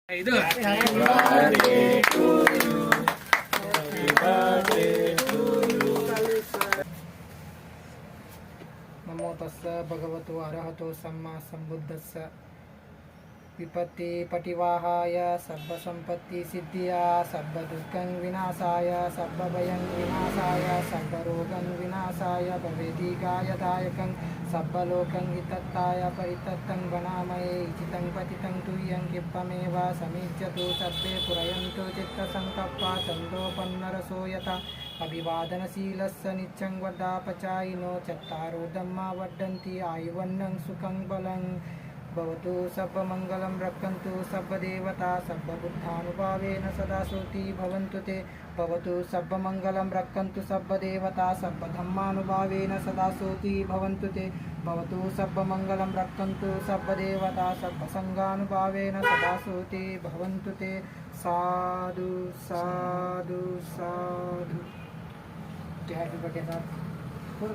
ಇದು ನಮೋ ತಸ್ಸ ಭಗವತು ಅರ್ಹತೋ ಸಮ್ಮ ಸಂಬುದ್ಧಸ್ಸ ವಿಪತ್ತಿ ಪಟಿವಾಹಾಯ ಸರ್ವ ಸಂಪತ್ತಿ ಸಿದ್ಧಿಯ ಸರ್ವ ದುಃಖಂ ವಿನಾಶಾಯ ಸರ್ವ ಭಯಂ ವಿನಾಶಾಯ ಸರ್ವ ರೋಗಂ ವಿನಾಶಾಯ ಭವೇದೀಗಾಯದಾಯಕಂ ಸರ್ವ ಲೋಕಂ ಹಿತತ್ತಾಯ ಪರಿತತ್ತಂ ವನಾಮಯೇ ಇಚಿತಂ ಪತಿತಂ ತುಯ್ಯಂ ಕಿಪ್ಪಮೇವ ಸಮೀಚ್ಯತು ಸರ್ವೇ ಪುರಯಂತು ಚಿತ್ತಸಂಕಪ್ಪ ಚಂದೋಪನ್ನರಸೋ ಯಥಾ ಅಭಿವಾದನಶೀಲಸ್ಸ ನಿತ್ಯಂ ವಡ್ಡಾಪಚಾಯಿನೋ ಚತ್ತಾರೋ ಧಮ್ಮಾ ವಡ್ಡಂತಿ ಆಯುವನ್ನಂ ಸುಖಂ ಬಲಂ भवतु सर्वमङ्गलं रक्षन्तु सर्वदेवता सर्वबुद्धानुभावेन सदा सोति भवन्तु ते भवतु सर्वमङ्गलं रक्षन्तु सर्वदेवता सर्वधर्मानुभावेन सदा सोति भवन्तु ते भवतु सर्वमङ्गलं रक्षन्तु सर्वदेवता सर्वसङ्गानुभावेन सदा सोति भवन्तु ते साधु साधु साधु happy birthday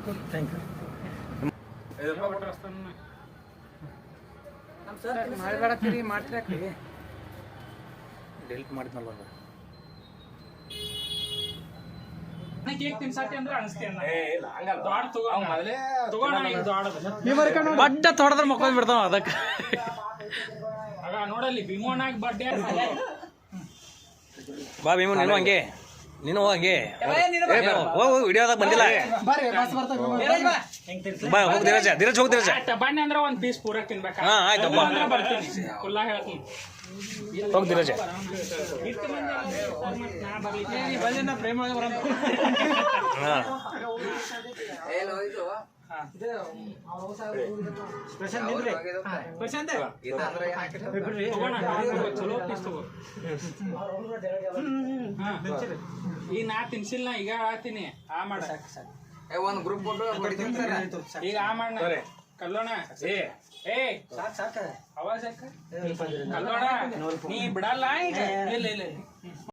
sir thank you ಮಾಡಬೇಡಕ್ರಿ ಮಾಡ್ತಿರಾಕ್ರಿ ಡೆಲಿಟ್ ಮಾಡಿದ್ನಲ್ವ ಕೇಕ್ ತಿನ್ಸಾತಿ ಅಂದ್ರೆ ಅನಿಸ್ತಿ ಬಡ್ಡ ತೊಡದ್ರ ಮಕ್ಕೊಂಡ್ ಬಿಡ್ತಾವ ಅದಕ್ಕೆ ಆಗ ನೋಡಲ್ಲಿ ಭೀಮಣ್ಣಾಗಿ ಬರ್ಡೇ ಬಾ ಭೀಮು ನೀನು ಹಂಗೆ ನೀನು ಹಂಗೆ ಹೋಗು ವಿಡಿಯೋದಾಗ ಬಂದಿಲ್ಲ ಬಾ ಹೋಗಿ ಧೀರಜ್ ಹೋಗಿ ಧೀರಜ್ ಬನ್ನಿ ಅಂದ್ರೆ ಒಂದ್ ಪೀಸ್ ಪೂರ ತಿನ್ಬೇಕು ಹಾ ಆಯ್ತಪ್ಪ ಅಂದ್ರೆ ಬರ್ತೀನಿ ಕುಲ್ಲ ಹೇಳ್ತೀನಿ ಹೋಗಿ ಧೀರಜ್ ಚಲೋ ಪೀಸ್ ತಗೋ ಈಗ ನಾ ತಿನ್ಸಿಲ್ಲ ಈಗ ಹೇಳ್ತೀನಿ ಆ ಮಾಡ ಒಂದು ಗ್ರೂಪ್ ಈಗ ಆ ಮಾಡ ಕಲ್ಲೋಣ ಏ ಅವಾಜ್ ಕಲ್ಲೋಣ ನೀ ಬಿಡಲ್ಲ ಈಗ ಇಲ್ಲ ಇಲ್ಲ